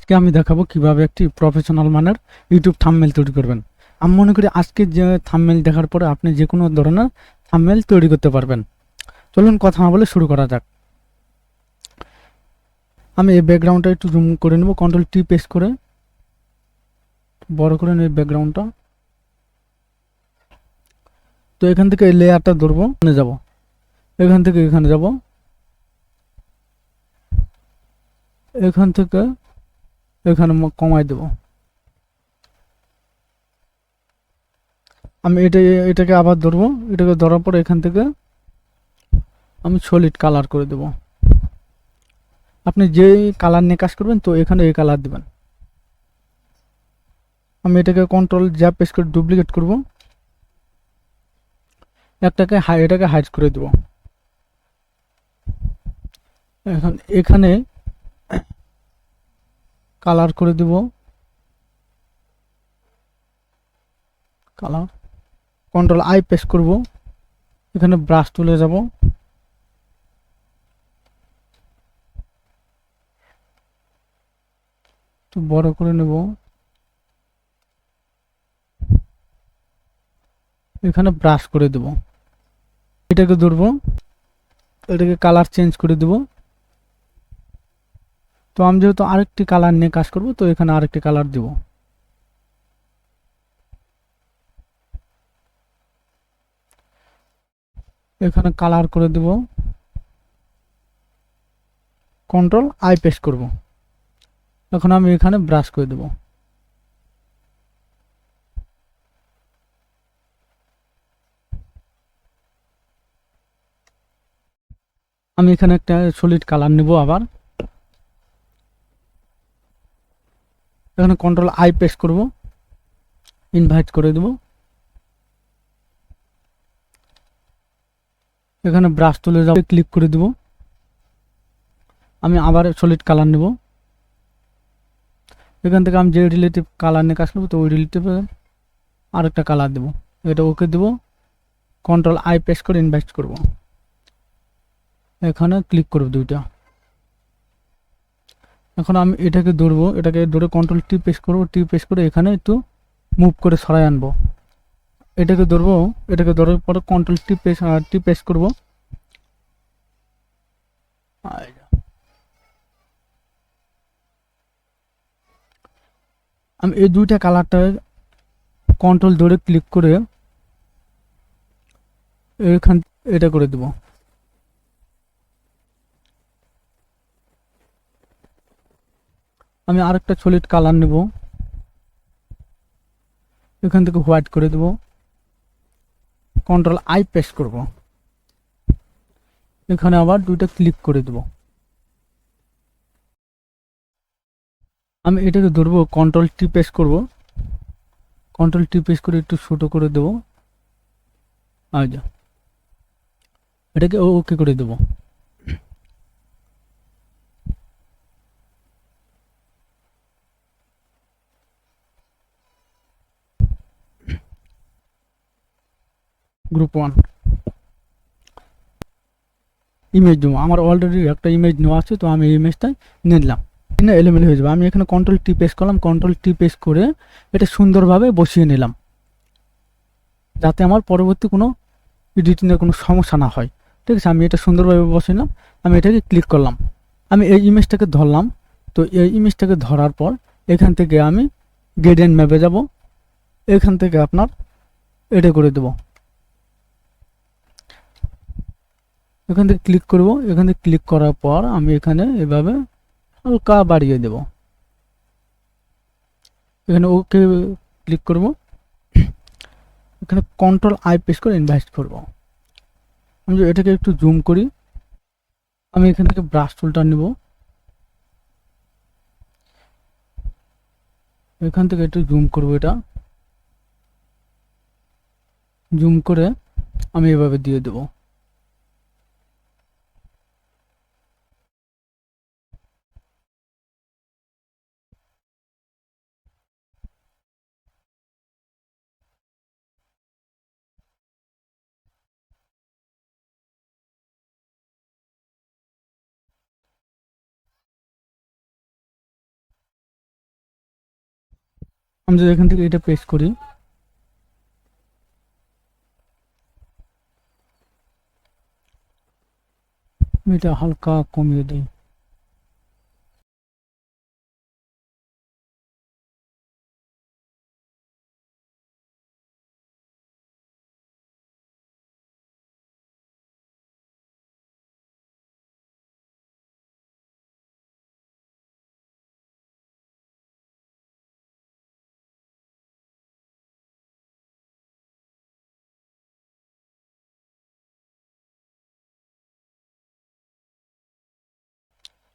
আজকে আমি দেখাবো কিভাবে একটি প্রফেশনাল মানের ইউটিউব থাম্বনেল তৈরি করবেন। আমি মনে করি আজকে যে থাম্বনেল দেখার পরে আপনি যে কোনো ধরনের থাম্বনেল তৈরি করতে পারবেন। চলুন কথা না বলে শুরু করা যাক। আমি এই ব্যাকগ্রাউন্ডটা একটু জুম করে নেব, কন্ট্রোল টি প্রেস করে বড় করে নেব ব্যাকগ্রাউন্ডটা। তো এখান থেকে এই লেয়ারটা ধরবো, এখানে যাব, এখান থেকে এখানে যাব, এখান থেকে এখানে কমাই দেব। আমি এটাকে আবার ধরবো, এটাকে ধরার পর এখান থেকে আমি সলিড কালার করে দেব। আপনি যে কালার নিয়ে কাজ করবেন তো এখানে এই কালার দিবেন। আমি এটাকে কন্ট্রোল জ্যাব প্রেস করে ডুপ্লিকেট করব, এটাকে হাইড করে দেব। এখন এখানে কালার করে দেব, কালার কন্ট্রোল আই প্রেস করব, এখানে ব্রাশ তুলে যাব, তো বড় করে নেব, এখানে ব্রাশ করে দেব, এটাকে ধরবো, এটাকে কালার চেঞ্জ করে দেব। তো আমি যেহেতু আরেকটি কালার নিয়ে কাজ করব তো এখানে আরেকটি কালার দিব। এখানে কালার করে দেব, কন্ট্রোল আই প্রেস করব, এখন আমি এখানে ব্রাশ করে দেব। আমি এখানে একটা সলিড কালার নেব, আবার এখানে কন্ট্রোল আই প্রেস করব, ইনভাইট করে দেব, এখানে ব্রাশ তুলে যাব, ক্লিক করে দেব। আমি আবার সলিড কালার নেব, এখান থেকে আমি যে রিলেটিভ কালার নিয়ে কাজ করবো তো ওই রিলেটিভ আরেকটা কালার দেব, এটা ওকে দেব, কন্ট্রোল আই প্রেস করে ইনভাইট করব, এখানে ক্লিক করব দুইটা। এখন আমি এটাকে ধরবো, এটাকে ধরে কন্ট্রোল টি প্রেস করবো, টি প্রেস করে এখানে একটু মুভ করে সরাই আনবো। এটাকে ধরবো, এটাকে ধরার পরে কন্ট্রোল টি প্রেস করবো, আমি এই দুইটা কালারটা কন্ট্রোল ধরে ক্লিক করে এখান এটা করে দেব। আমি আরেকটা সলিড কালার নেব, এখান থেকে হোয়াইট করে দেব, কন্ট্রোল আই প্রেস করব, এখানে আবার দুইটা ক্লিক করে দেব। আমি এটাকে ধরবো, কন্ট্রোল টি প্রেস করব, কন্ট্রোল টি প্রেস করে একটু ছোট করে দেব, আচ্ছা এটাকে ওকে করে দেব। গ্রুপ 1 ইমেজ নেবো, আমার অলরেডি একটা ইমেজ নেওয়া আছে তো আমি এই ইমেজটাই নিলাম, এলোমেলো হয়ে যাবে। আমি এখানে কন্ট্রোল টি প্রেস করলাম, কন্ট্রোল টি প্রেস করে এটা সুন্দরভাবে বসিয়ে নিলাম, যাতে আমার পরবর্তী কোনো এডিটিংয়ের কোনো সমস্যা না হয়। ঠিক আছে, আমি এটা সুন্দরভাবে বসিয়ে নিলাম। আমি এটাকে ক্লিক করলাম, আমি এই ইমেজটাকে ধরলাম। তো এই ইমেজটাকে ধরার পর এখান থেকে আমি গ্রেডিয়েন্ট ম্যাপে যাব, এখান থেকে আপনার এটা করে দেব, এখান থেকে ক্লিক করব, এখান থেকে ক্লিক করার পর আমি এখানে এভাবে হালকা বাড়িয়ে দেব, এখানে ওকে ক্লিক করব, এখানে কন্ট্রোল আই প্রেস করে ইনভাইট করব। আমি যদি এটাকে একটু জুম করি, আমি এখান থেকে ব্রাশ টুলটা নিব, এখান থেকে একটু জুম করব, এটা জুম করে আমি এভাবে দিয়ে দেব। আমি যদি এখান থেকে এটা পেস্ট করি, এটা হালকা কমিয়ে দিই।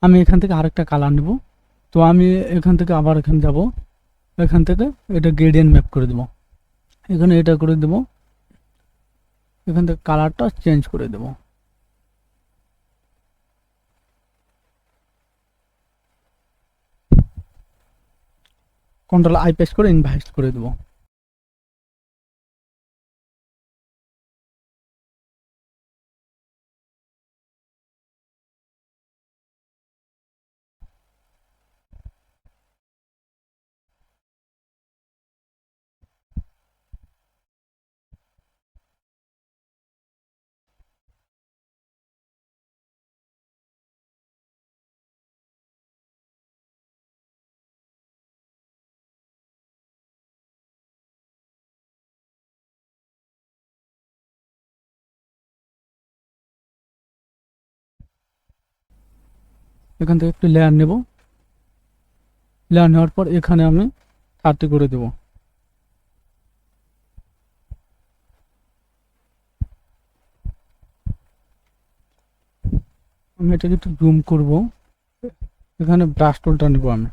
আমি এখান থেকে আরেকটা কালার নেব। তো আমি এখান থেকে আবার এখানে যাব, এখান থেকে এটা গ্রেডিয়েন্ট ম্যাপ করে দেবো, এখানে এটা করে দেবো, এখান থেকে কালারটা চেঞ্জ করে দেবো। কন্ট্রোল আই পেস্ট করে ইনভাইট করে দেবো। এখান থেকে একটু লেয়ার নেব, লেয়ার নেওয়ার পর এখানে আমি 30 করে দেবো। আমি এটাকে একটু জুম করব, এখানে ব্রাশ টুলটা নেব আমি।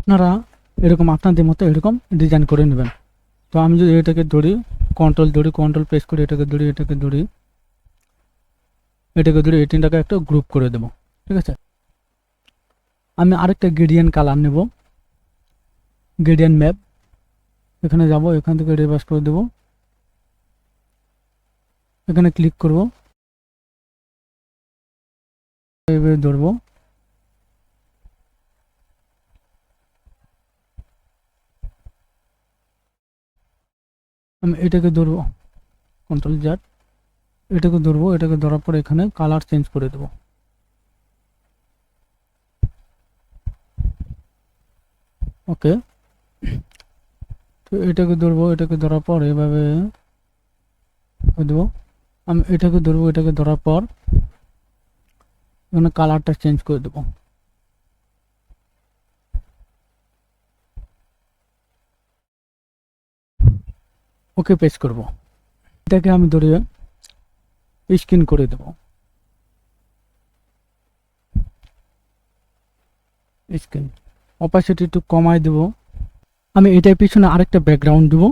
আপনারা এরকম আপনাদের মতো এরকম ডিজাইন করে নেবেন। তো আমি যদি এটাকে ধরি, কন্ট্রোল প্রেস করি, এটাকে ধরি, এটাকে ধরি, এই তিনটাকে একটা গ্রুপ করে দেবো। ঠিক আছে, আমি আরেকটা গ্রেডিয়েন্ট কালার নেব, গ্রেডিয়েন্ট ম্যাপ, এখানে যাব, এখান থেকে রিভার্স করে দেব, এখানে ক্লিক করব, এইভাবে ধরবো, আমি এটাকে ধরবো, কন্ট্রোল জেড, এটাকে ধরবো, এটাকে ধরার পর এখানে কালার চেঞ্জ করে দেবো। ওকে, তো এটাকে ধরবো, এটাকে ধরার পর এভাবে দেবো। আমি এটাকে ধরবো, এটাকে ধরার পর এখানে কালারটা চেঞ্জ করে দেবো। ওকে পেস্ট করব। এটাকে আমি ধরে স্ক্রিন করে দেব। স্ক্রিন অপাসিটি একটু কমাই দেব। আমি এটার পিছনে আরেকটা ব্যাকগ্রাউন্ড দেবো।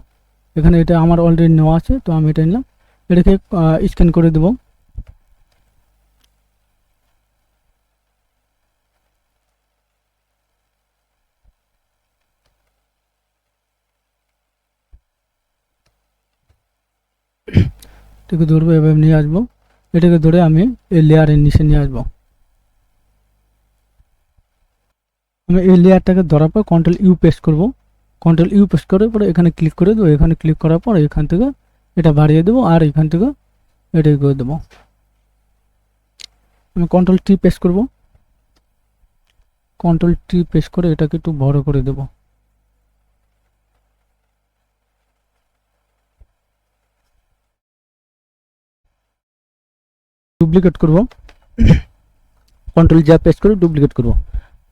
এখানে এটা আমার অলরেডি নেওয়া আছে, তো আমি এটা নিলাম। এটাকে স্ক্যান করে দেব। এটাকে ধরবো, এভাবে নিয়ে আসবো। এটাকে ধরে আমি এই লেয়ারের নিচে নিয়ে আসবো। আমি এই লেয়ারটাকে ধরার পর কন্ট্রোল ইউ পেস্ট করব। কন্ট্রোল ইউ পেস্ট করার পরে এখানে ক্লিক করে দেবো। এখানে ক্লিক করার পর এখান থেকে এটা বাড়িয়ে দেবো, আর এখান থেকে এটাই করে দেবো। আমি কন্ট্রোল টি পেস্ট করব। কন্ট্রোল টি পেস্ট করে এটাকে একটু বড় করে দেবো। ডুপ্লিকেট করব। কন্ট্রোল যা পেস্ট করে ডুপ্লিকেট করব।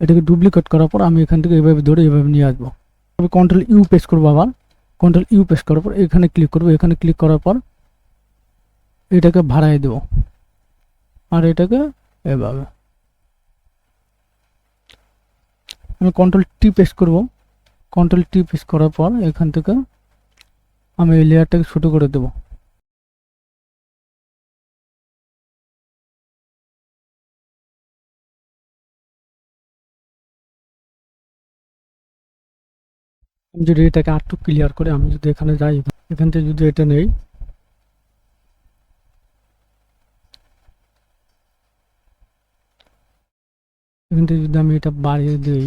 এটাকে ডুপ্লিকেট করার পর আমি এখান থেকে এভাবে ধরে এভাবে নিয়ে আসবো। তবে কন্ট্রোল ইউ পেস্ট করবো। আবার কন্ট্রোল ইউ পেস্ট করার পর এখানে ক্লিক করবো। এখানে ক্লিক করার পর এটাকে ভাড়ায় দেবো, আর এটাকে এভাবে আমি কন্ট্রোল টি পেস্ট করব। কন্ট্রোল টি পেস্ট করার পর এখান থেকে আমি এই লেয়ারটাকে ছোটো করে দেবো। আমি যদি এটাকে আরেকটু ক্লিয়ার করে আমি যদি এখানে যাই, এখান থেকে যদি এটা নেই, এখান থেকে যদি আমি এটা বাড়িয়ে দিই,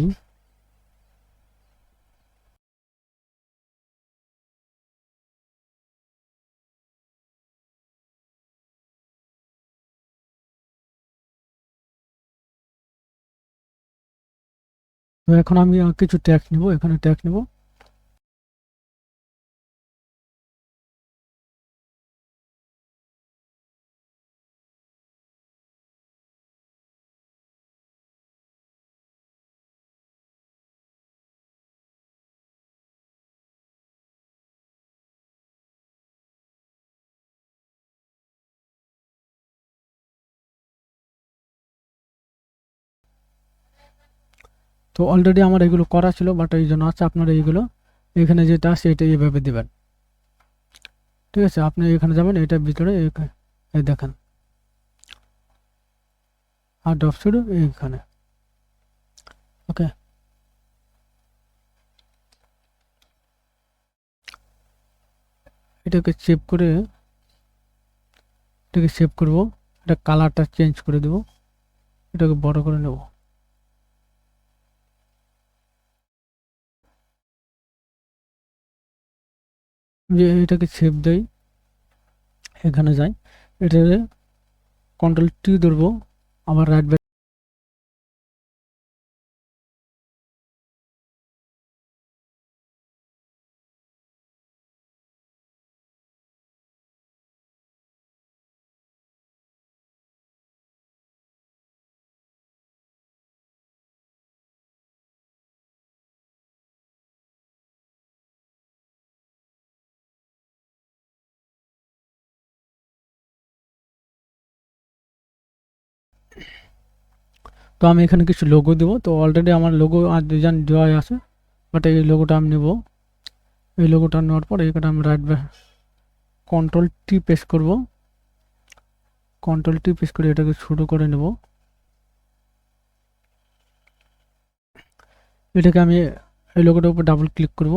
তো এখন আমি কিছু ট্যাক্স নিব। এখানে ট্যাক্স নিব। তো অলরেডি আমার এগুলো করা ছিল, বাট এই জন্য আছে আপনারা এইগুলো এখানে যেটা আছে এটা এইভাবে দেবেন। ঠিক আছে, আপনি এখানে যাবেন, এটার ভিতরে এই দেখেন আর অফ এইখানে। ওকে, এটাকে সেভ করে এটাকে সেভ করব। এটা কালারটা চেঞ্জ করে দেব। এটাকে বড় করে নেব। যে এটাকে সেভ দেই, এখানে যাই, এটাকে কন্ট্রোল টি ধরবো, আবার রাইট ব্যাক। তো আমি এখানে কিছু লোগো দেবো। তো অলরেডি আমার লোগো আর ডিজাইন দেওয়াই আছে, বাট এই লোগোটা আমি নেব। এই লোগোটা নেওয়ার পর এখানে আমি right back control T paste করব। কন্ট্রোল টি পেস্ট করে এটাকে ছোটো করে নেব। এটাকে আমি এই লোগোটার উপর ডাবল ক্লিক করব।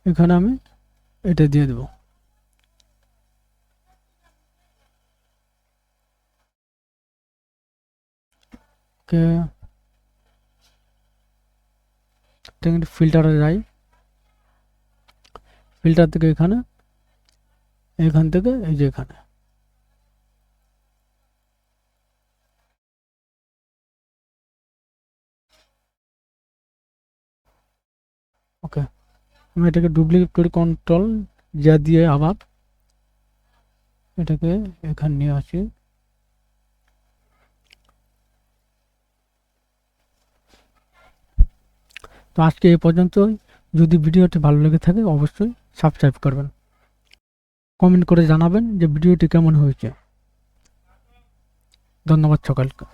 এখানে আমি এটা দিয়ে দেবো। ওকে, ফিল্টারে যাই। ফিল্টার থেকে এখানে, এখান থেকে এই যে এখানে ওকে, আমি এটাকে ডুপ্লিকেট করে কন্ট্রোল যা দিয়ে আবার এটাকে এখানে নিয়ে আসি। তো আজকে এই পর্যন্তই। যদি ভিডিওটি ভালো লেগে থাকে অবশ্যই সাবস্ক্রাইব করবেন, কমেন্ট করে জানাবেন যে ভিডিওটি কেমন হয়েছে। ধন্যবাদ সকলকে।